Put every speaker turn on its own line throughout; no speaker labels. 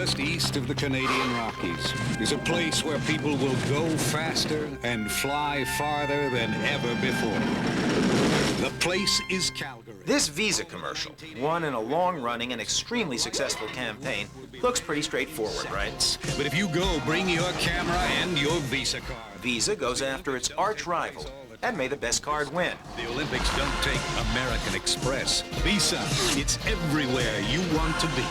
just east of the Canadian Rockies, is a place where people will go faster and fly farther than ever before. The place is Calgary.
This Visa commercial, one in a long-running and extremely successful campaign, looks pretty straightforward, right?
But if you go, bring your camera and your Visa card.
Visa goes after its arch rival, and may the best card win.
The Olympics don't take American Express. Visa, it's everywhere you want to be.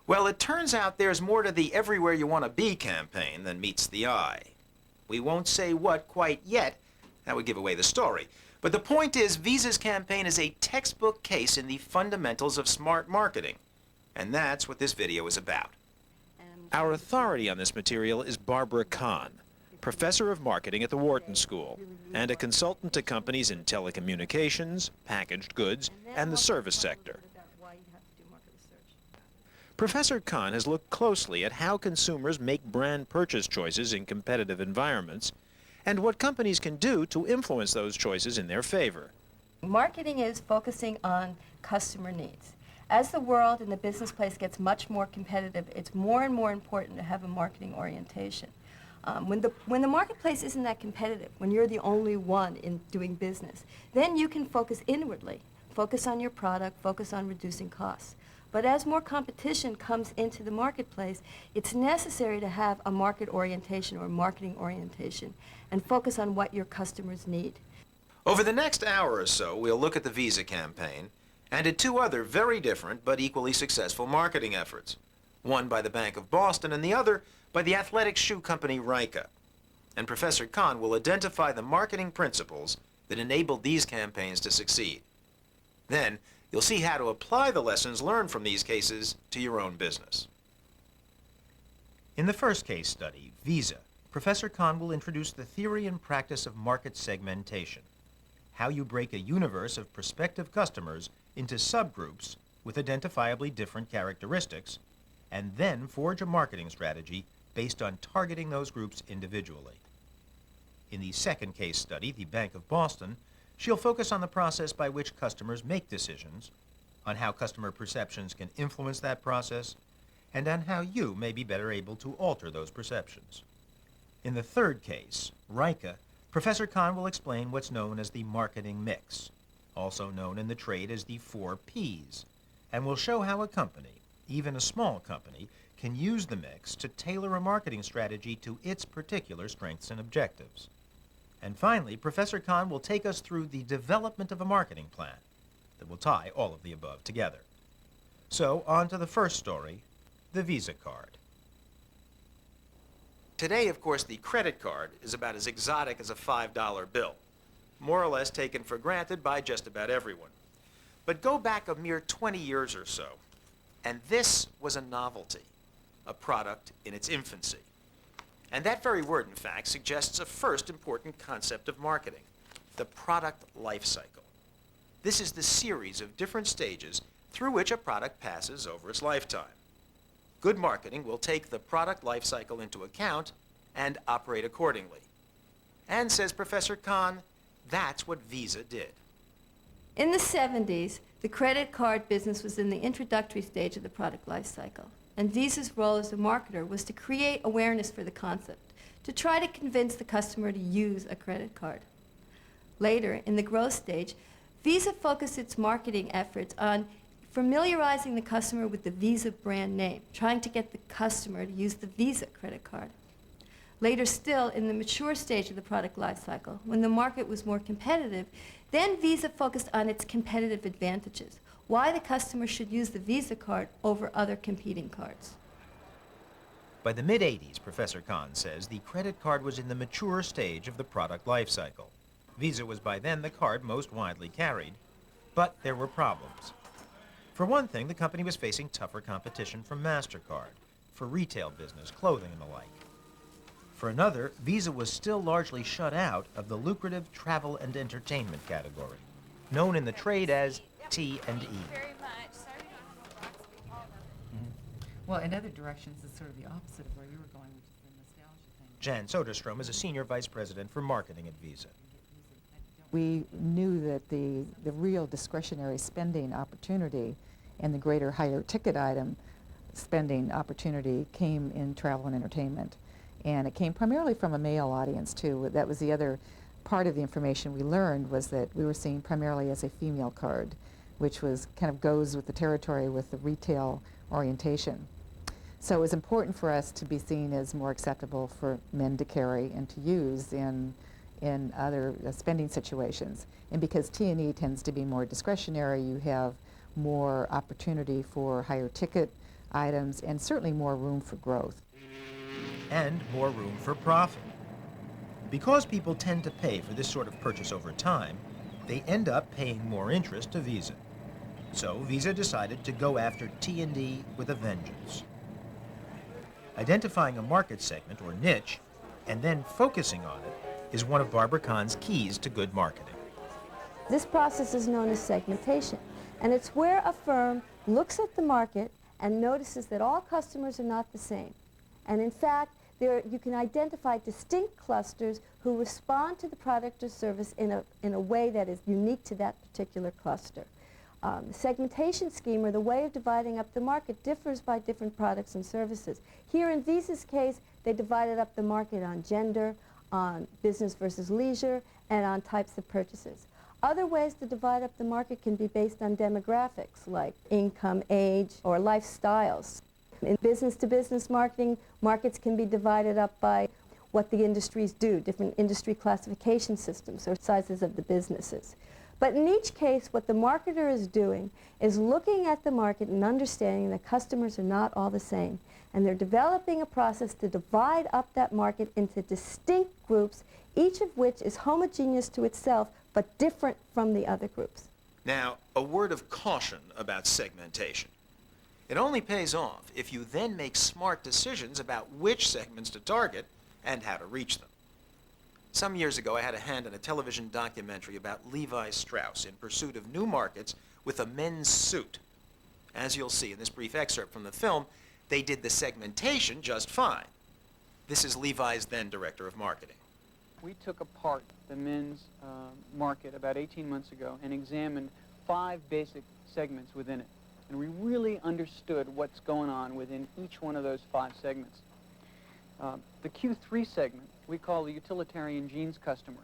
Well, it turns out there's more to the Everywhere You Want to Be campaign than meets the eye. We won't say what quite yet. That would give away the story. But the point is, Visa's campaign is a textbook case in the fundamentals of smart marketing. And that's what this video is about. Our authority on this material is Barbara Kahn, professor of marketing at the Wharton School, and a consultant to companies in telecommunications, packaged goods, and the service sector. Professor Kahn has looked closely at how consumers make brand purchase choices in competitive environments, and what companies can do to influence those choices in their favor.
Marketing is focusing on customer needs. As the world and the business place gets much more competitive, it's more and more important to have a marketing orientation. When the marketplace isn't that competitive, when you're the only one in doing business, then you can focus inwardly, focus on your product, focus on reducing costs. But as more competition comes into the marketplace, it's necessary to have a market orientation or marketing orientation and focus on what your customers need.
Over the next hour or so, we'll look at the Visa campaign and at two other very different but equally successful marketing efforts, one by the Bank of Boston and the other by the athletic shoe company Ryka. And Professor Kahn will identify the marketing principles that enabled these campaigns to succeed. Then, you'll see how to apply the lessons learned from these cases to your own business. In the first case study, Visa, Professor Kahn will introduce the theory and practice of market segmentation, how you break a universe of prospective customers into subgroups with identifiably different characteristics, and then forge a marketing strategy based on targeting those groups individually. In the second case study, the Bank of Boston, she'll focus on the process by which customers make decisions, on how customer perceptions can influence that process, and on how you may be better able to alter those perceptions. In the third case, Ryka, Professor Kahn will explain what's known as the marketing mix, also known in the trade as the 4 Ps, and will show how a company, even a small company, can use the mix to tailor a marketing strategy to its particular strengths and objectives. And finally, Professor Kahn will take us through the development of a marketing plan that will tie all of the above together. So, on to the first story, the Visa card. Today, of course, the credit card is about as exotic as a $5 bill, more or less taken for granted by just about everyone. But go back a mere 20 years or so, and this was a novelty, a product in its infancy. And that very word, in fact, suggests a first important concept of marketing, the product life cycle. This is the series of different stages through which a product passes over its lifetime. Good marketing will take the product life cycle into account and operate accordingly. And, says Professor Kahn, that's what Visa did.
In the 70s, the credit card business was in the introductory stage of the product life cycle. And Visa's role as a marketer was to create awareness for the concept, to try to convince the customer to use a credit card. Later, in the growth stage, Visa focused its marketing efforts on familiarizing the customer with the Visa brand name, trying to get the customer to use the Visa credit card. Later still, in the mature stage of the product life cycle, when the market was more competitive, then Visa focused on its competitive advantages, why the customer should use the Visa card over other competing cards.
By the mid-'80s, Professor Kahn says, the credit card was in the mature stage of the product life cycle. Visa was by then the card most widely carried, but there were problems. For one thing, the company was facing tougher competition from MasterCard, for retail business, clothing, and the like. For another, Visa was still largely shut out of the lucrative travel and entertainment category, known in the trade as T&E.
Well, in other directions, it's sort of the opposite of where you were going, which is the nostalgia thing.
Jan Soderstrom is a senior vice president for marketing at Visa.
We knew that the real discretionary spending opportunity and the greater higher ticket item spending opportunity came in travel and entertainment. And it came primarily from a male audience, too. That was the other part of the information we learned, was that we were seen primarily as a female card, which was kind of goes with the territory with the retail orientation. So it was important for us to be seen as more acceptable for men to carry and to use in other spending situations. And because T&E tends to be more discretionary, you have more opportunity for higher ticket items and certainly more room for growth.
And more room for profit. Because people tend to pay for this sort of purchase over time, they end up paying more interest to Visa. So Visa decided to go after T&E with a vengeance. Identifying a market segment or niche and then focusing on it is one of Barbara Kahn's keys to good marketing.
This process is known as segmentation, and it's where a firm looks at the market and notices that all customers are not the same. And in fact, you can identify distinct clusters who respond to the product or service in a way that is unique to that particular cluster. The segmentation scheme, or the way of dividing up the market, differs by different products and services. Here in Visa's case, they divided up the market on gender, on business versus leisure, and on types of purchases. Other ways to divide up the market can be based on demographics, like income, age, or lifestyles. In business-to-business marketing, markets can be divided up by what the industries do, different industry classification systems, or sizes of the businesses. But in each case, what the marketer is doing is looking at the market and understanding that customers are not all the same. And they're developing a process to divide up that market into distinct groups, each of which is homogeneous to itself, but different from the other groups.
Now, a word of caution about segmentation. It only pays off if you then make smart decisions about which segments to target and how to reach them. Some years ago, I had a hand in a television documentary about Levi Strauss in pursuit of new markets with a men's suit. As you'll see in this brief excerpt from the film, they did the segmentation just fine. This is Levi's then director of marketing.
We took apart the men's market about 18 months ago and examined 5 basic segments within it. And we really understood what's going on within each one of those 5 segments. The Q3 segment we call the utilitarian jeans customer.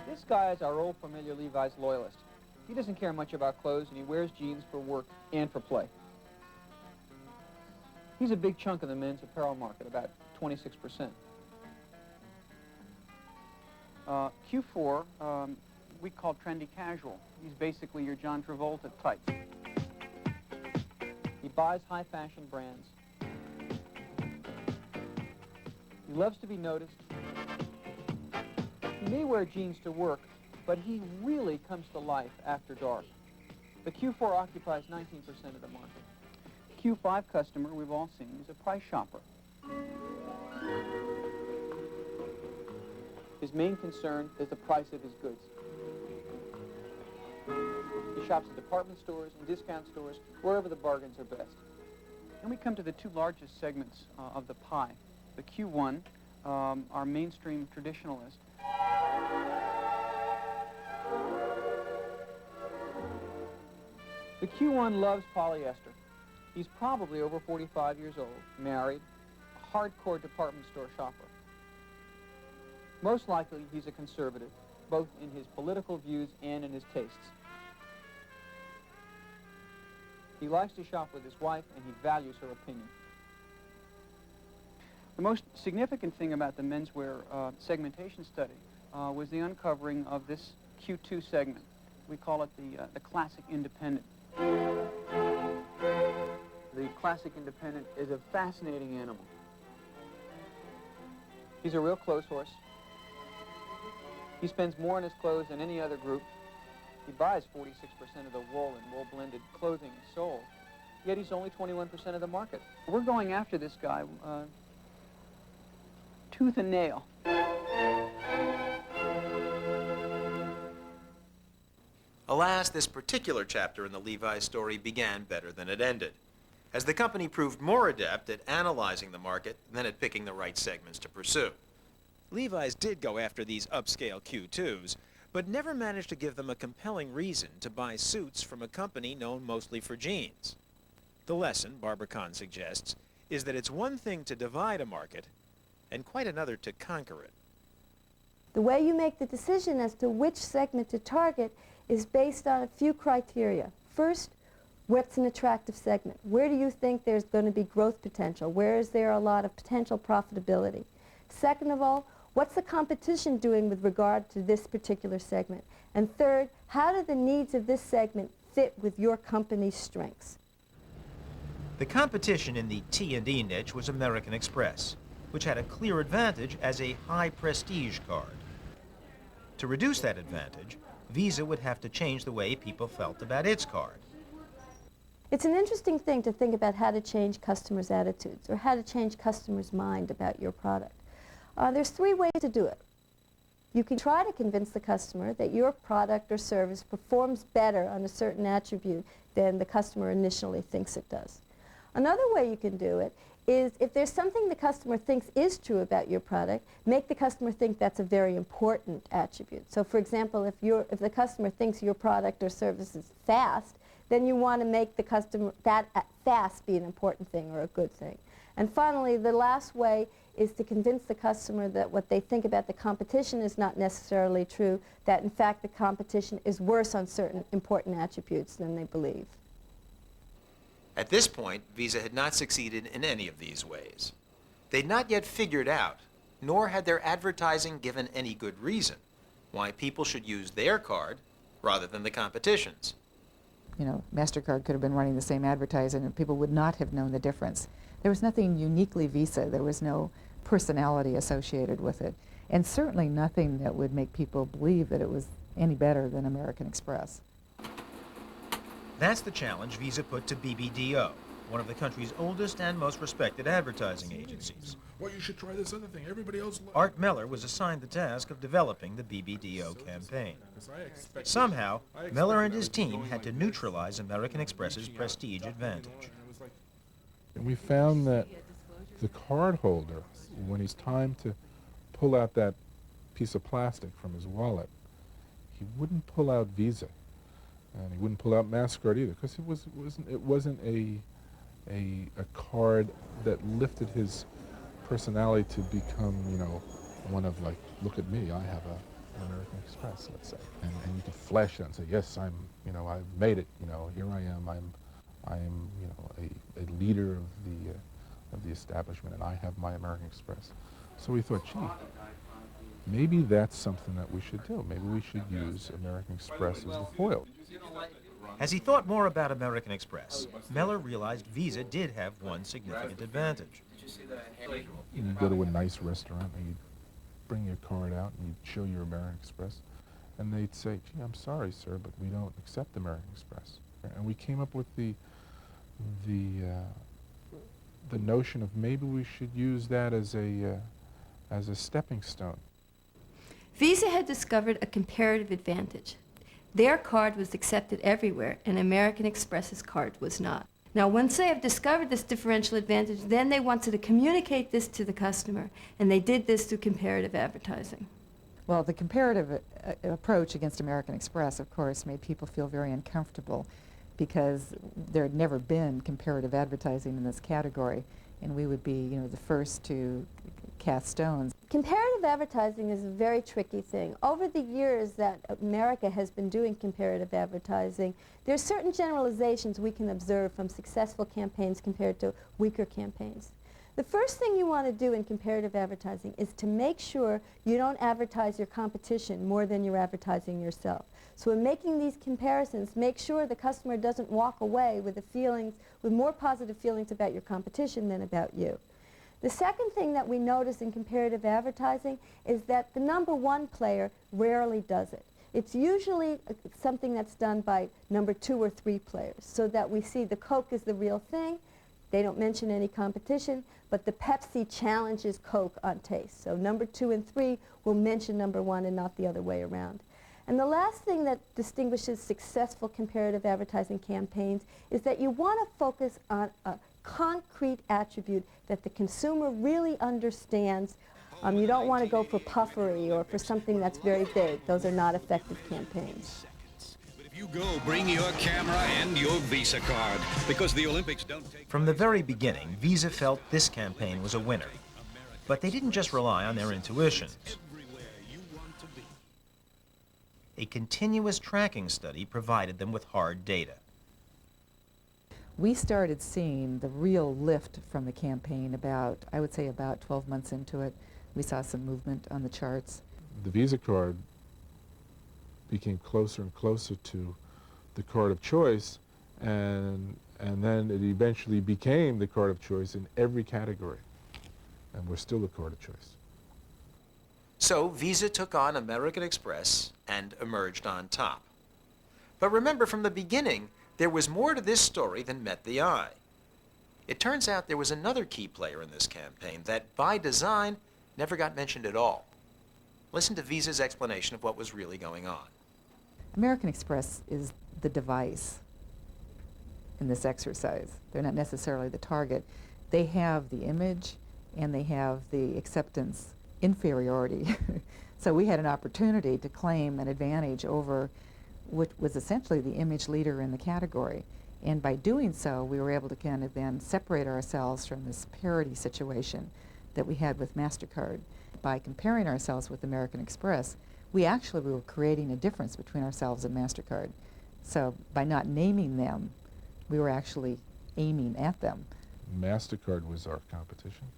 This guy is our old familiar Levi's loyalist. He doesn't care much about clothes, and he wears jeans for work and for play. He's a big chunk of the men's apparel market, about 26%. Q4, we call trendy casual. He's basically your John Travolta type. He buys high fashion brands. He loves to be noticed. He may wear jeans to work, but he really comes to life after dark. The Q4 occupies 19% of the market. Q5 customer, we've all seen, is a price shopper. His main concern is the price of his goods. He shops at department stores and discount stores, wherever the bargains are best. And we come to the 2 largest segments of the pie. The Q1, our mainstream traditionalist. The Q1 loves polyester. He's probably over 45 years old, married, a hardcore department store shopper. Most likely, he's a conservative, both in his political views and in his tastes. He likes to shop with his wife, and he values her opinion. The most significant thing about the menswear segmentation study was the uncovering of this Q2 segment. We call it the classic independent. The classic independent is a fascinating animal. He's a real clothes horse. He spends more on his clothes than any other group. He buys 46% of the wool and wool-blended clothing sold, yet he's only 21% of the market. We're going after this guy tooth and nail.
Alas, this particular chapter in the Levi's story began better than it ended, as the company proved more adept at analyzing the market than at picking the right segments to pursue. Levi's did go after these upscale Q2s, but never managed to give them a compelling reason to buy suits from a company known mostly for jeans. The lesson, Barbara Kahn suggests, is that it's one thing to divide a market and quite another to conquer it.
The way you make the decision as to which segment to target is based on a few criteria. First, what's an attractive segment? Where do you think there's going to be growth potential? Where is there a lot of potential profitability? Second of all, what's the competition doing with regard to this particular segment? And third, how do the needs of this segment fit with your company's strengths?
The competition in the T&E niche was American Express, which had a clear advantage as a high prestige card. To reduce that advantage, Visa would have to change the way people felt about its card.
It's an interesting thing to think about how to change customers' attitudes or how to change customers' mind about your product. There's three ways to do it. You can try to convince the customer that your product or service performs better on a certain attribute than the customer initially thinks it does. Another way you can do it is if there's something the customer thinks is true about your product, make the customer think that's a very important attribute. So for example, if the customer thinks your product or service is fast, then you want to make the customer that fast be an important thing or a good thing. And finally, the last way is to convince the customer that what they think about the competition is not necessarily true, that in fact the competition is worse on certain important attributes than they believe.
At this point, Visa had not succeeded in any of these ways. They'd not yet figured out, nor had their advertising given any good reason, why people should use their card rather than the competition's.
You know, MasterCard could have been running the same advertising and people would not have known the difference. There was nothing uniquely Visa. There was no personality associated with it. And certainly nothing that would make people believe that it was any better than American Express.
That's the challenge Visa put to BBDO, one of the country's oldest and most respected advertising agencies.
Well, you should try this other thing. Everybody else.
Art Meller was assigned the task of developing the BBDO campaign. Somehow, Meller and his team had to neutralize American Express's prestige advantage.
And we found that the cardholder, when it's time to pull out that piece of plastic from his wallet, he wouldn't pull out Visa, and he wouldn't pull out MasterCard either, because it wasn't a card that lifted his personality to become, you know, one of like, look at me, I have an American Express, let's say, and you could flash it and say, yes, I've made it, you know, here I am, I'm, you know, a leader of the establishment, and I have my American Express. So we thought, gee, maybe that's something that we should do. Maybe we should use American Express as the foil.
As he thought more about American Express, Meller realized Visa did have one significant advantage.
You go to a nice restaurant and you bring your card out and you show your American Express, and they'd say, gee, I'm sorry, sir, but we don't accept American Express. And we came up with the notion of maybe we should use that as a stepping stone.
Visa had discovered a comparative advantage. Their card was accepted everywhere, and American Express's card was not. Now, once they have discovered this differential advantage, then they wanted to communicate this to the customer, and they did this through comparative advertising.
Well, the comparative approach against American Express, of course, made people feel very uncomfortable because there had never been comparative advertising in this category, and we would be, you know, the first to cast stones.
Comparative advertising is a very tricky thing. Over the years that America has been doing comparative advertising, there's certain generalizations we can observe from successful campaigns compared to weaker campaigns. The first thing you want to do in comparative advertising is to make sure you don't advertise your competition more than you're advertising yourself. So in making these comparisons, make sure the customer doesn't walk away with more positive feelings about your competition than about you. The second thing that we notice in comparative advertising is that the number one player rarely does it. It's usually something that's done by number 2 or 3 players, so that we see the Coke is the real thing. They don't mention any competition, but the Pepsi challenges Coke on taste. So number 2 and 3 will mention number 1 and not the other way around. And the last thing that distinguishes successful comparative advertising campaigns is that you want to focus on a concrete attribute that the consumer really understands. You don't want to go for puffery or for something that's very big. Those are not effective campaigns.
You go, bring your camera and your Visa card, because the Olympics don't take...
From the very beginning, Visa felt this campaign was a winner. But they didn't just rely on their intuition.
everywhere you want to be.
A continuous tracking study provided them with hard data.
We started seeing the real lift from the campaign I would say about 12 months into it. We saw some movement on the charts.
The Visa card became closer and closer to the card of choice, and then it eventually became the card of choice in every category. And we're still the card of choice.
So Visa took on American Express and emerged on top. But remember, from the beginning, there was more to this story than met the eye. It turns out there was another key player in this campaign that, by design, never got mentioned at all. Listen to Visa's explanation of what was really going on.
American Express is the device in this exercise. They're not necessarily the target. They have the image and they have the acceptance inferiority. So we had an opportunity to claim an advantage over what was essentially the image leader in the category. And by doing so, we were able to kind of then separate ourselves from this parity situation that we had with MasterCard. By comparing ourselves with American Express, we were creating a difference between ourselves and MasterCard. So by not naming them, we were actually aiming at them.
MasterCard was our competition.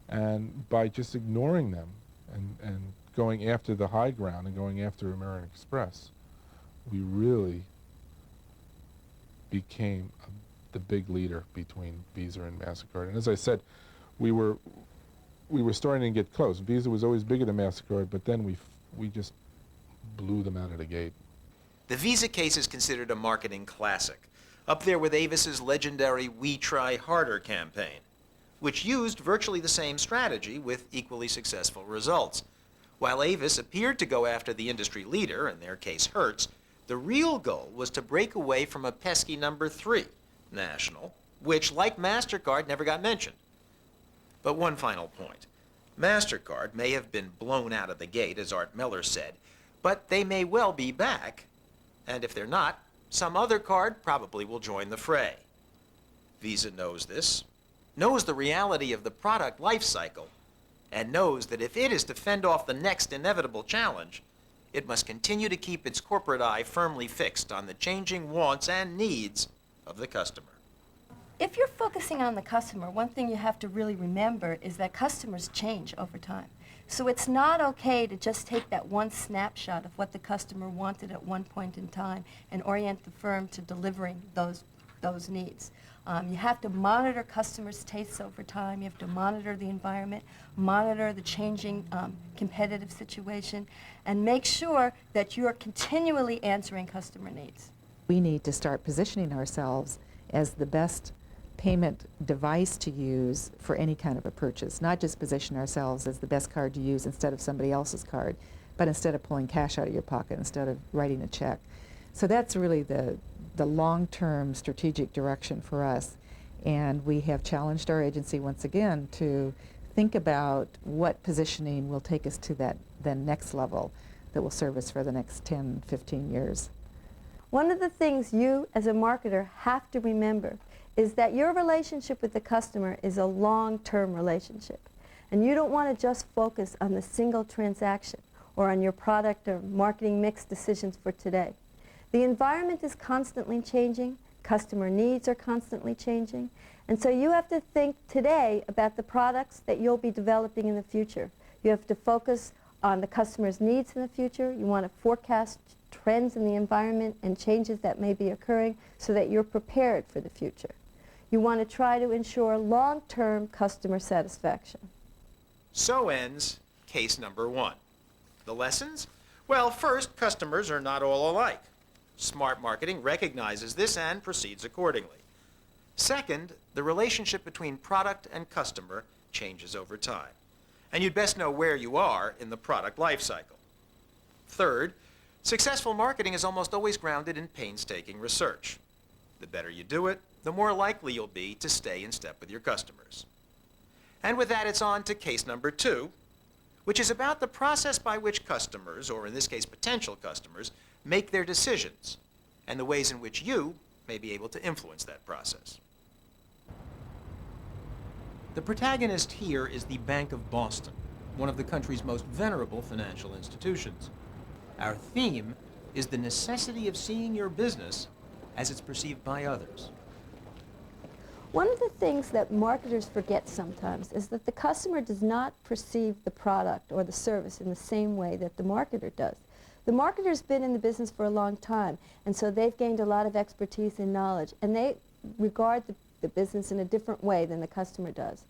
And by just ignoring them and going after the high ground and going after American Express, we really became the big leader between Visa and MasterCard. And as I said, we were starting to get close. Visa was always bigger than MasterCard, but then we just blew them out of the gate.
The Visa case is considered a marketing classic, up there with Avis's legendary We Try Harder campaign, which used virtually the same strategy with equally successful results. While Avis appeared to go after the industry leader, in their case Hertz, the real goal was to break away from a pesky number 3, National, which, like MasterCard, never got mentioned. But one final point. MasterCard may have been blown out of the gate, as Art Miller said, but they may well be back. And if they're not, some other card probably will join the fray. Visa knows this, knows the reality of the product life cycle, and knows that if it is to fend off the next inevitable challenge, it must continue to keep its corporate eye firmly fixed on the changing wants and needs of the customer.
If you're focusing on the customer, one thing you have to really remember is that customers change over time. So it's not okay to just take that one snapshot of what the customer wanted at one point in time and orient the firm to delivering those needs. You have to monitor customers' tastes over time. You have to monitor the environment, monitor the changing competitive situation, and make sure that you're continually answering customer needs.
We need to start positioning ourselves as the best payment device to use for any kind of a purchase, not just position ourselves as the best card to use instead of somebody else's card, but instead of pulling cash out of your pocket, instead of writing a check. So that's really the long-term strategic direction for us. And we have challenged our agency once again to think about what positioning will take us to that next level that will serve us for the next 10, 15 years.
One of the things you, as a marketer, have to remember is that your relationship with the customer is a long-term relationship. And you don't want to just focus on the single transaction or on your product or marketing mix decisions for today. The environment is constantly changing, customer needs are constantly changing, and so you have to think today about the products that you'll be developing in the future. You have to focus on the customer's needs in the future. You want to forecast trends in the environment and changes that may be occurring so that you're prepared for the future. You want to try to ensure long-term customer satisfaction.
So ends case number 1. The lessons? Well, first, customers are not all alike. Smart marketing recognizes this and proceeds accordingly. Second, the relationship between product and customer changes over time, and you'd best know where you are in the product life cycle. Third, successful marketing is almost always grounded in painstaking research. The better you do it, the more likely you'll be to stay in step with your customers. And with that, it's on to case number 2, which is about the process by which customers, or in this case potential customers, make their decisions, and the ways in which you may be able to influence that process. The protagonist here is the Bank of Boston, one of the country's most venerable financial institutions. Our theme is the necessity of seeing your business as it's perceived by others.
One of the things that marketers forget sometimes is that the customer does not perceive the product or the service in the same way that the marketer does. The marketer's been in the business for a long time, and so they've gained a lot of expertise and knowledge, and they regard the business in a different way than the customer does.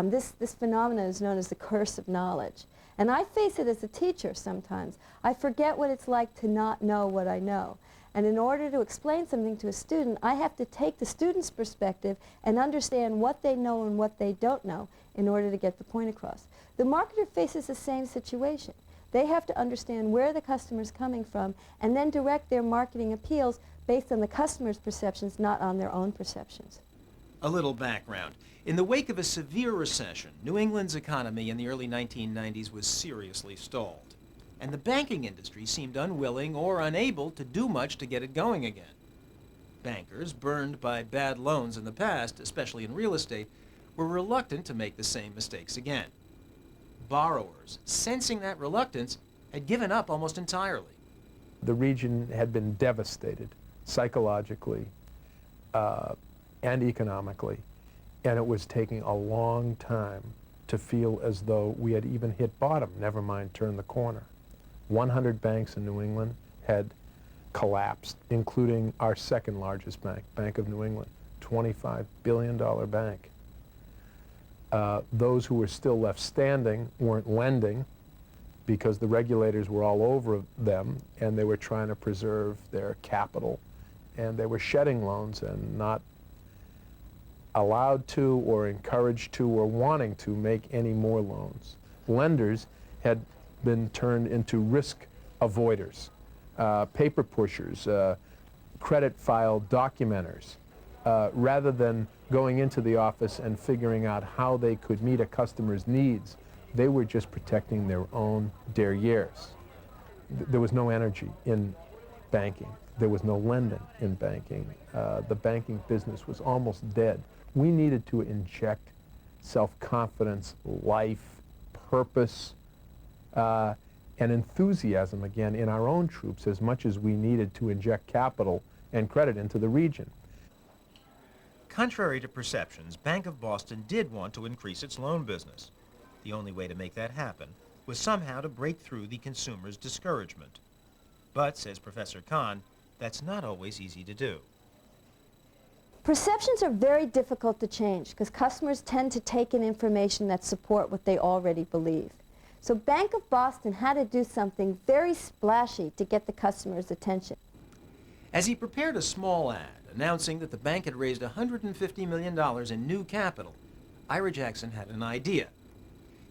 This phenomenon is known as the curse of knowledge. And I face it as a teacher sometimes. I forget what it's like to not know what I know. And in order to explain something to a student, I have to take the student's perspective and understand what they know and what they don't know in order to get the point across. The marketer faces the same situation. They have to understand where the customer is coming from and then direct their marketing appeals based on the customer's perceptions, not on their own perceptions.
A little background. In the wake of a severe recession, New England's economy in the early 1990s was seriously stalled, and the banking industry seemed unwilling or unable to do much to get it going again. Bankers, burned by bad loans in the past, especially in real estate, were reluctant to make the same mistakes again. Borrowers, sensing that reluctance, had given up almost entirely.
The region had been devastated psychologically and economically, and it was taking a long time to feel as though we had even hit bottom, never mind turn the corner. 100 banks in New England had collapsed, including our second largest bank, Bank of New England, $25 billion bank. Those who were still left standing weren't lending because the regulators were all over them and they were trying to preserve their capital, and they were shedding loans and not allowed to or encouraged to or wanting to make any more loans. Lenders had been turned into risk avoiders, paper pushers, credit file documenters, rather than going into the office and figuring out how they could meet a customer's needs. They were just protecting their own derrieres. There was no energy in banking. There was no lending in banking. The banking business was almost dead. We needed to inject self-confidence, life, purpose, and enthusiasm again in our own troops as much as we needed to inject capital and credit into the region.
Contrary to perceptions, Bank of Boston did want to increase its loan business. The only way to make that happen was somehow to break through the consumer's discouragement. But, says Professor Kahn, that's not always easy to do.
Perceptions are very difficult to change because customers tend to take in information that support what they already believe. So Bank of Boston had to do something very splashy to get the customer's attention.
As he prepared a small ad announcing that the bank had raised $150 million in new capital, Ira Jackson had an idea.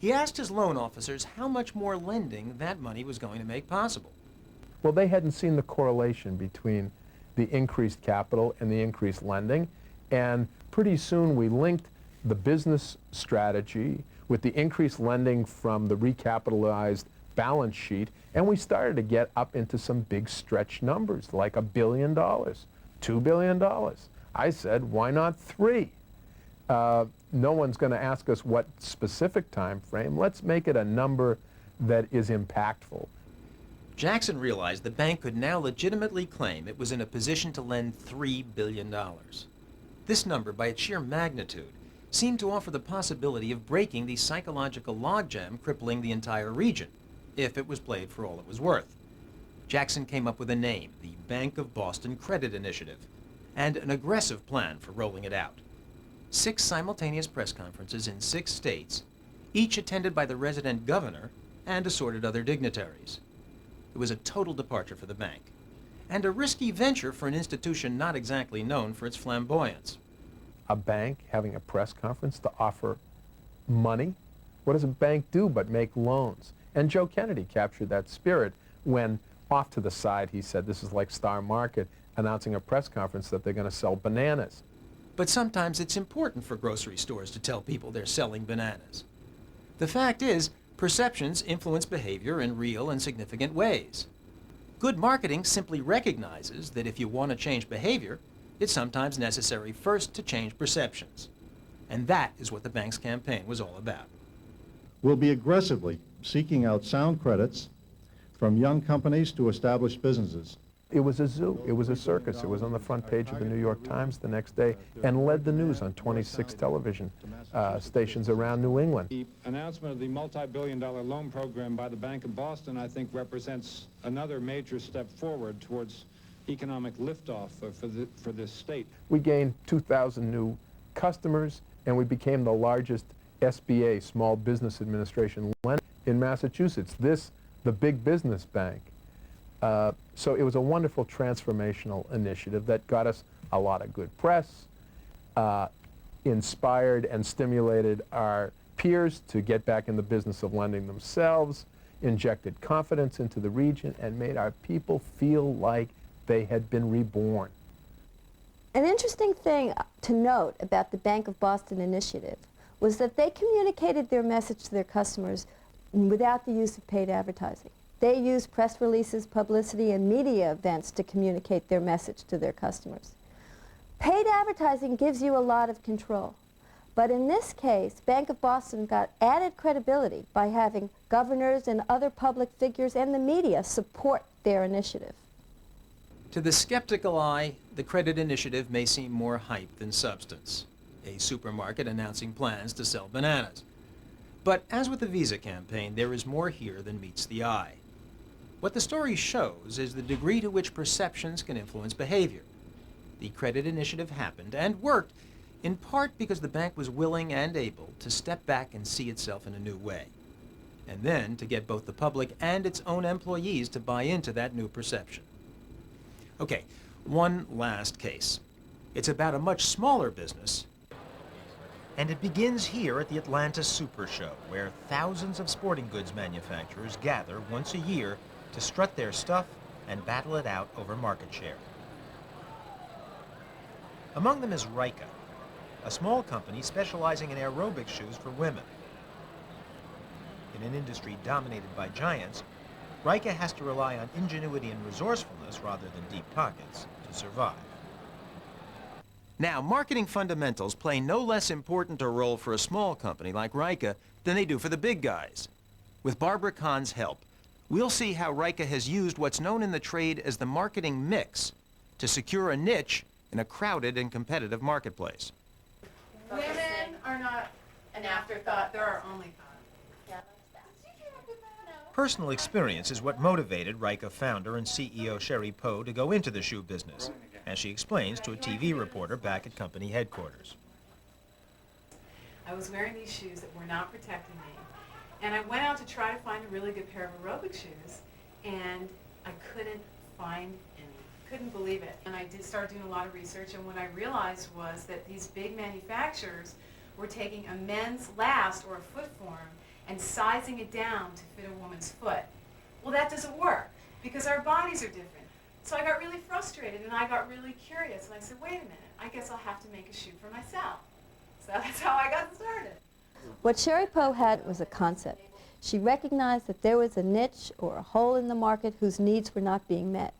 He asked his loan officers how much more lending that money was going to make possible.
Well, they hadn't seen the correlation between the increased capital and the increased lending, and pretty soon we linked the business strategy with the increased lending from the recapitalized balance sheet, and we started to get up into some big stretch numbers, like $1 billion, $2 billion. I said, why not 3? No one's going to ask us what specific time frame. Let's make it a number that is impactful.
Jackson realized the bank could now legitimately claim it was in a position to lend $3 billion. This number, by its sheer magnitude, seemed to offer the possibility of breaking the psychological logjam crippling the entire region, if it was played for all it was worth. Jackson came up with a name, the Bank of Boston Credit Initiative, and an aggressive plan for rolling it out. 6 simultaneous press conferences in 6 states, each attended by the resident governor and assorted other dignitaries. It was a total departure for the bank, and a risky venture for an institution not exactly known for its flamboyance.
A bank having a press conference to offer money? What does a bank do but make loans? And Joe Kennedy captured that spirit when, off to the side, he said, this is like Star Market announcing a press conference that they're going to sell bananas.
But sometimes it's important for grocery stores to tell people they're selling bananas. The fact is, perceptions influence behavior in real and significant ways. Good marketing simply recognizes that if you want to change behavior, it's sometimes necessary first to change perceptions. And that is what the bank's campaign was all about.
We'll be aggressively seeking out sound credits from young companies to established businesses.
It was a zoo. It was a circus. It was on the front page of the New York Times the next day and led the news on 26 television stations around New England.
The announcement of the multi-billion-dollar loan program by the Bank of Boston, I think, represents another major step forward towards economic liftoff for this state.
We gained 2,000 new customers, and we became the largest SBA, Small Business Administration, lender in Massachusetts. The big business bank. So it was a wonderful transformational initiative that got us a lot of good press, inspired and stimulated our peers to get back in the business of lending themselves, injected confidence into the region, and made our people feel like they had been reborn.
An interesting thing to note about the Bank of Boston initiative was that they communicated their message to their customers without the use of paid advertising. They used press releases, publicity, and media events to communicate their message to their customers. Paid advertising gives you a lot of control. But in this case, Bank of Boston got added credibility by having governors and other public figures and the media support their initiative.
To the skeptical eye, the credit initiative may seem more hype than substance. A supermarket announcing plans to sell bananas. But as with the Visa campaign, there is more here than meets the eye. What the story shows is the degree to which perceptions can influence behavior. The credit initiative happened and worked in part because the bank was willing and able to step back and see itself in a new way, and then to get both the public and its own employees to buy into that new perception. Okay, one last case. It's about a much smaller business, and it begins here at the Atlanta Super Show, where thousands of sporting goods manufacturers gather once a year to strut their stuff and battle it out over market share. Among them is Rika, a small company specializing in aerobic shoes for women. In an industry dominated by giants, Rika has to rely on ingenuity and resourcefulness rather than deep pockets to survive. Now, marketing fundamentals play no less important a role for a small company like Rika than they do for the big guys. With Barbara Kahn's help, we'll see how Rika has used what's known in the trade as the marketing mix to secure a niche in a crowded and competitive marketplace.
Women are not an afterthought, they're our only thought.
Personal experience is what motivated Rika founder and CEO Sherry Poe to go into the shoe business, as she explains to a TV reporter back at company headquarters.
I was wearing these shoes that were not protecting me, and I went out to try to find a really good pair of aerobic shoes, and I couldn't find any. Couldn't believe it. And I did start doing a lot of research, and what I realized was that these big manufacturers were taking a men's last or a foot form and sizing it down to fit a woman's foot. Well, that doesn't work because our bodies are different. So I got really frustrated and I got really curious, and I said, wait a minute, I guess I'll have to make a shoe for myself. So that's how I got started.
What Sherry Poe had was a concept. She recognized that there was a niche or a hole in the market whose needs were not being met.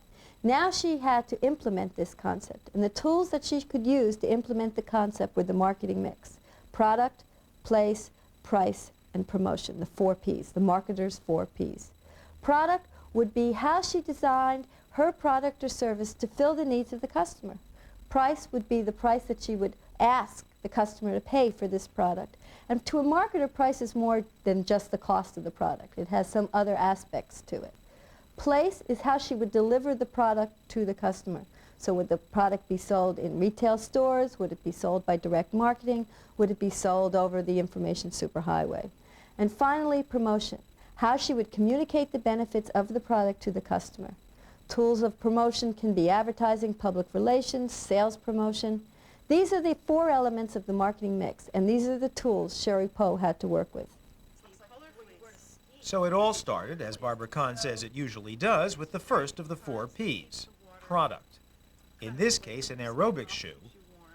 Now she had to implement this concept, and the tools that she could use to implement the concept were the marketing mix: product, place, price, and promotion, the 4 Ps, the marketer's 4 Ps. Product would be how she designed her product or service to fill the needs of the customer. Price would be the price that she would ask the customer to pay for this product. And to a marketer, price is more than just the cost of the product. It has some other aspects to it. Place is how she would deliver the product to the customer. So would the product be sold in retail stores? Would it be sold by direct marketing? Would it be sold over the information superhighway? And finally, promotion, how she would communicate the benefits of the product to the customer. Tools of promotion can be advertising, public relations, sales promotion. These are the 4 elements of the marketing mix, and these are the tools Sherry Poe had to work with.
So it all started, as Barbara Kahn says it usually does, with the first of the 4 Ps, product. In this case, an aerobic shoe,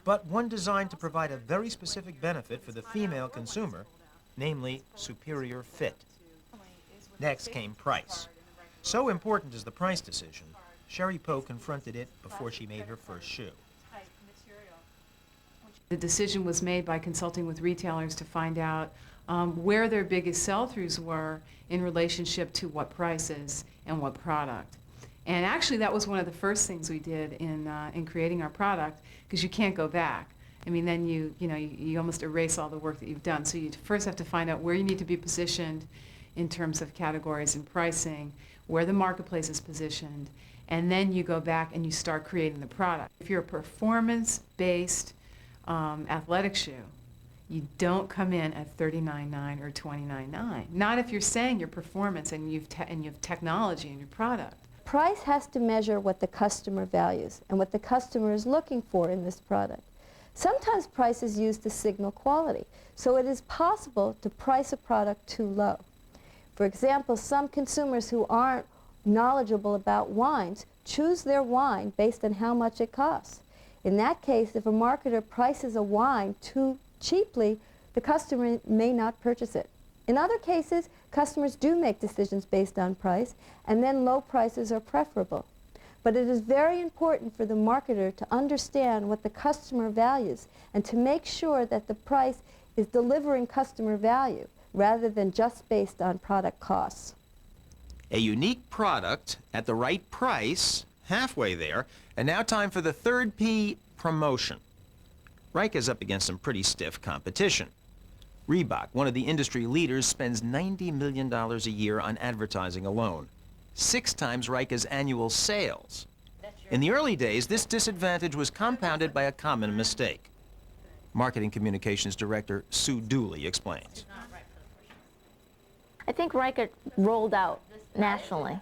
but one designed to provide a very specific benefit for the female consumer, namely superior fit. Next came price. So important is the price decision, Sherry Poe confronted it before she made her first shoe.
The decision was made by consulting with retailers to find out where their biggest sell-throughs were in relationship to what prices and what product. And actually, that was one of the first things we did in creating our product, because you can't go back. I mean, then you almost erase all the work that you've done. So you first have to find out where you need to be positioned in terms of categories and pricing, where the marketplace is positioned, and then you go back and you start creating the product. If you're a performance-based athletic shoe, you don't come in at $39.9 or $29.9. Not if you're saying your performance and you have technology in your product.
Price has to measure what the customer values and what the customer is looking for in this product. Sometimes price is used to signal quality, so it is possible to price a product too low. For example, some consumers who aren't knowledgeable about wines choose their wine based on how much it costs. In that case, if a marketer prices a wine too cheaply, the customer may not purchase it. In other cases, customers do make decisions based on price, and then low prices are preferable. But it is very important for the marketer to understand what the customer values and to make sure that the price is delivering customer value rather than just based on product costs.
A unique product at the right price, halfway there, and now time for the third P, promotion. Reich is up against some pretty stiff competition. Reebok, one of the industry leaders, spends $90 million a year on advertising alone, 6 times Reich's annual sales. In the early days, this disadvantage was compounded by a common mistake. Marketing Communications Director Sue Dooley explains.
I think Riker rolled out nationally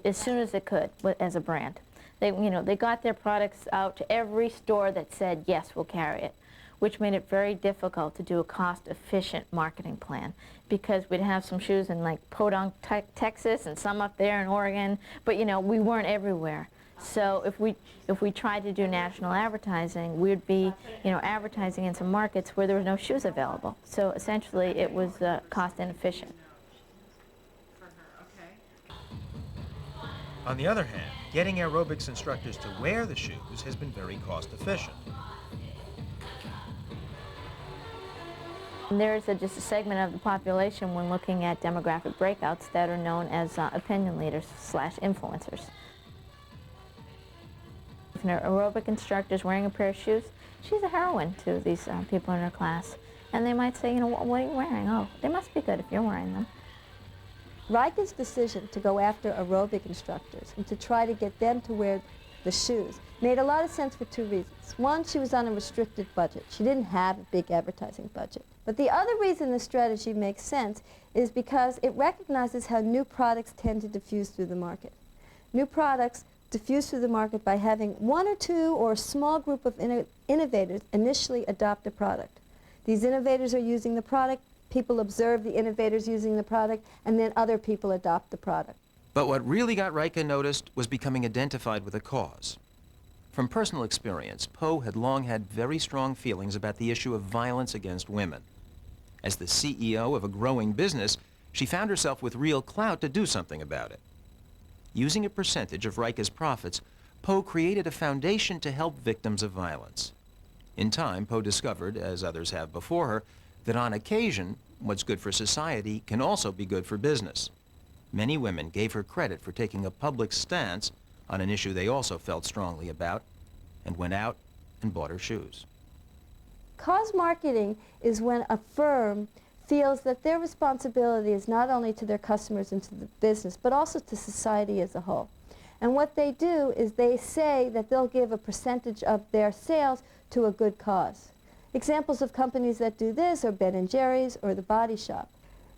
as soon as it could as a brand. They got their products out to every store that said, yes, we'll carry it, which made it very difficult to do a cost-efficient marketing plan, because we'd have some shoes in like Podunk, Texas, and some up there in Oregon, but we weren't everywhere. So if we tried to do national advertising, we'd be advertising in some markets where there were no shoes available. So essentially it was cost inefficient.
On the other hand, getting aerobics instructors to wear the shoes has been very cost efficient.
There's just a segment of the population when looking at demographic breakouts that are known as opinion leaders / influencers. If an aerobic instructor is wearing a pair of shoes, she's a heroine to these people in her class. And they might say, what are you wearing? Oh, they must be good if you're wearing them.
Riker's decision to go after aerobic instructors and to try to get them to wear the shoes made a lot of sense for 2 reasons. One, she was on a restricted budget. She didn't have a big advertising budget. But the other reason the strategy makes sense is because it recognizes how new products tend to diffuse through the market. New products diffuse through the market by having 1 or 2 or a small group of innovators initially adopt a product. These innovators are using the product, people observe the innovators using the product, and then other people adopt the product.
But what really got Reich noticed was becoming identified with a cause. From personal experience, Poe had long had very strong feelings about the issue of violence against women. As the CEO of a growing business, she found herself with real clout to do something about it. Using a percentage of Reich's profits, Poe created a foundation to help victims of violence. In time, Poe discovered, as others have before her, that on occasion, what's good for society can also be good for business. Many women gave her credit for taking a public stance on an issue they also felt strongly about, and went out and bought her shoes.
Cause marketing is when a firm feels that their responsibility is not only to their customers and to the business, but also to society as a whole. And what they do is they say that they'll give a percentage of their sales to a good cause. Examples of companies that do this are Ben & Jerry's or The Body Shop.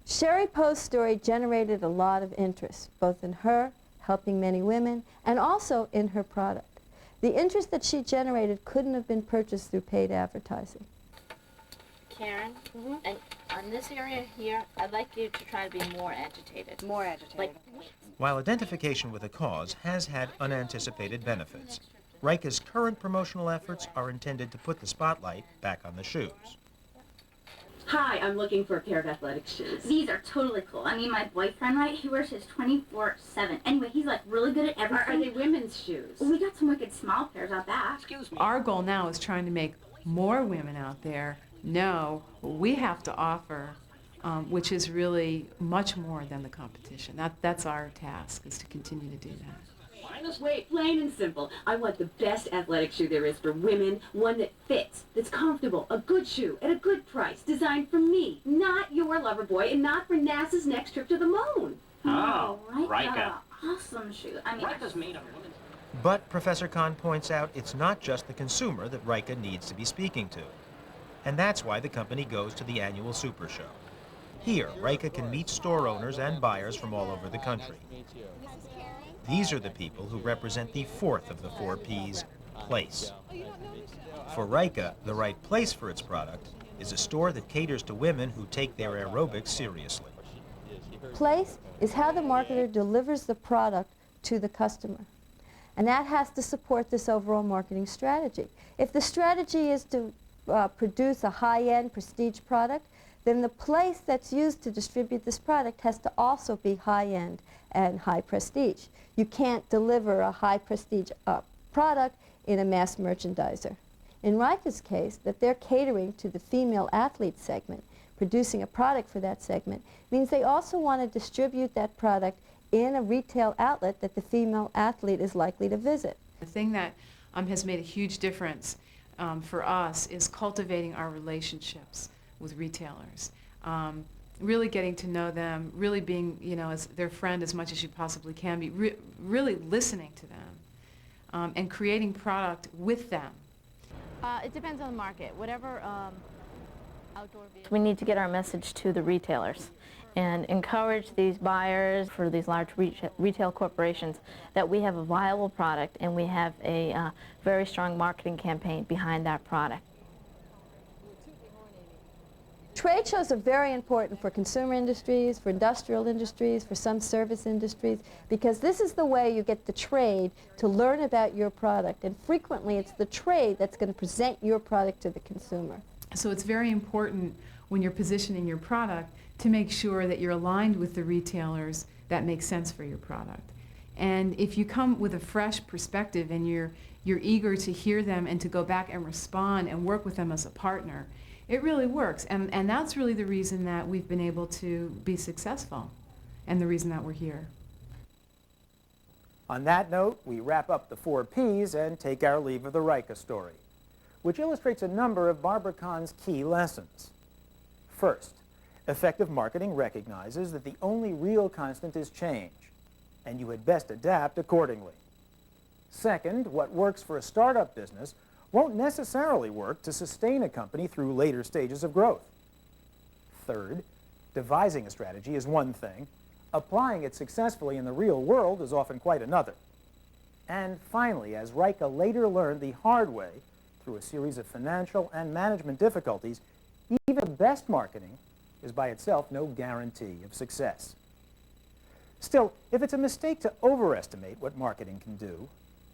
Sherry Poe's story generated a lot of interest, both in her, helping many women, and also in her product. The interest that she generated couldn't have been purchased through paid advertising.
Karen, and on this area here, I'd like you to try to be more agitated.
More agitated.
Like,
While identification with a cause has had unanticipated benefits, Reich's current promotional efforts are intended to put the spotlight back on the shoes.
Hi, I'm looking for a pair of athletic shoes.
These are totally cool. I mean, my boyfriend, right, he wears his 24/7. Anyway, he's like really good at everything.
Are they women's shoes?
Well, we got some wicked small pairs out back.
Excuse me. Our goal now is trying to make more women out there know what we have to offer, which is really much more than the competition. That's our task, is to continue to do that.
Minus weight, plain and simple. I want the best athletic shoe there is for women, one that fits, that's comfortable, a good shoe at a good price, designed for me, not your lover boy, and not for NASA's next trip to the moon.
Oh,
Rika.
Awesome shoe. I mean,
Rika's made of women's. But Professor Kahn points out it's not just the consumer that Rika needs to be speaking to. And that's why the company goes to the annual Super Show. Here, Rika can meet store owners and buyers from all over the country. These are the people who represent the fourth of the 4 Ps, place. For Rika, the right place for its product is a store that caters to women who take their aerobics seriously.
Place is how the marketer delivers the product to the customer. And that has to support this overall marketing strategy. If the strategy is to produce a high-end prestige product, then the place that's used to distribute this product has to also be high-end and high prestige. You can't deliver a high prestige product in a mass merchandiser. In Rika's case, that they're catering to the female athlete segment, producing a product for that segment, means they also want to distribute that product in a retail outlet that the female athlete is likely to visit.
The thing that has made a huge difference for us is cultivating our relationships with retailers. Really getting to know them, really being, as their friend as much as you possibly can be, really listening to them, and creating product with them.
It depends on the market. Whatever outdoor vehicle. We need to get our message to the retailers and encourage these buyers for these large retail corporations that we have a viable product and we have a very strong marketing campaign behind that product.
Trade shows are very important for consumer industries, for industrial industries, for some service industries, because this is the way you get the trade to learn about your product, and frequently it's the trade that's going to present your product to the consumer.
So it's very important when you're positioning your product to make sure that you're aligned with the retailers that make sense for your product. And if you come with a fresh perspective and you're eager to hear them and to go back and respond and work with them as a partner, it really works, and that's really the reason that we've been able to be successful, and the reason that we're here.
On that note, we wrap up the 4 Ps and take our leave of the Rika story, which illustrates a number of Barbara Kahn's key lessons. First, effective marketing recognizes that the only real constant is change, and you had best adapt accordingly. Second, what works for a startup business won't necessarily work to sustain a company through later stages of growth. Third, devising a strategy is one thing. Applying it successfully in the real world is often quite another. And finally, as Rika later learned the hard way through a series of financial and management difficulties, even the best marketing is by itself no guarantee of success. Still, if it's a mistake to overestimate what marketing can do,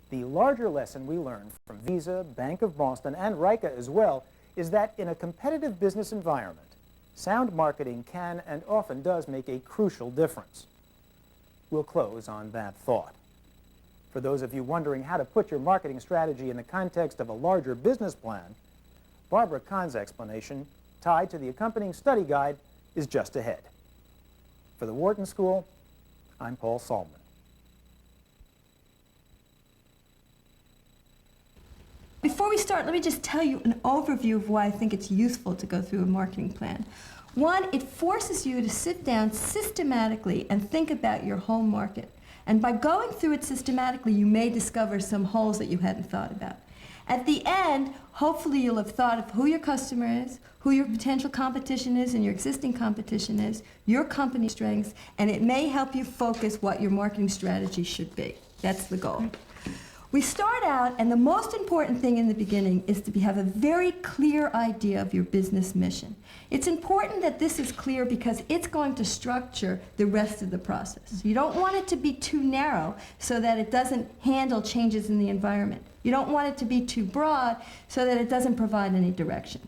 the larger lesson we learn from Visa, Bank of Boston, and Rika as well is that in a competitive business environment, sound marketing can and often does make a crucial difference. We'll close on that thought. For those of you wondering how to put your marketing strategy in the context of a larger business plan, Barbara Kahn's explanation, tied to the accompanying study guide, is just ahead. For the Wharton School, I'm Paul Salman.
Before we start, let me just tell you an overview of why I think it's useful to go through a marketing plan. One, it forces you to sit down systematically and think about your whole market. And by going through it systematically, you may discover some holes that you hadn't thought about. At the end, hopefully you'll have thought of who your customer is, who your potential competition is and your existing competition is, your company strengths, and it may help you focus what your marketing strategy should be. That's the goal. We start out, and the most important thing in the beginning is to have a very clear idea of your business mission. It's important that this is clear because it's going to structure the rest of the process. You don't want it to be too narrow so that it doesn't handle changes in the environment. You don't want it to be too broad so that it doesn't provide any direction.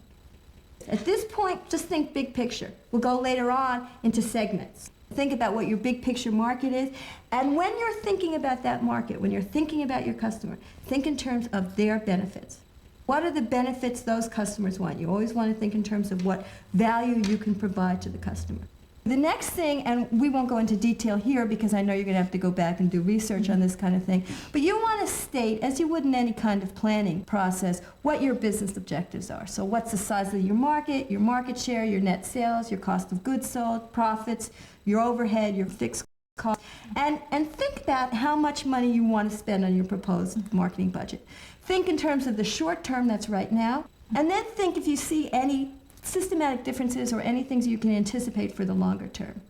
At this point, just think big picture. We'll go later on into segments. Think about what your big picture market is, and when you're thinking about that market, when you're thinking about your customer, think in terms of their benefits. What are the benefits those customers want? You always want to think in terms of what value you can provide to the customer. The next thing, and we won't go into detail here because I know you're going to have to go back and do research on this kind of thing, but you want to state, as you would in any kind of planning process, what your business objectives are. So what's the size of your market share, your net sales, your cost of goods sold, profits, your overhead, your fixed costs, and think about how much money you want to spend on your proposed marketing budget. Think in terms of the short term, that's right now, and then think if you see any systematic differences or any things you can anticipate for the longer term.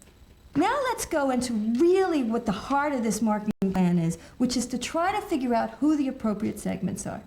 Now let's go into really what the heart of this marketing plan is, which is to try to figure out who the appropriate segments are.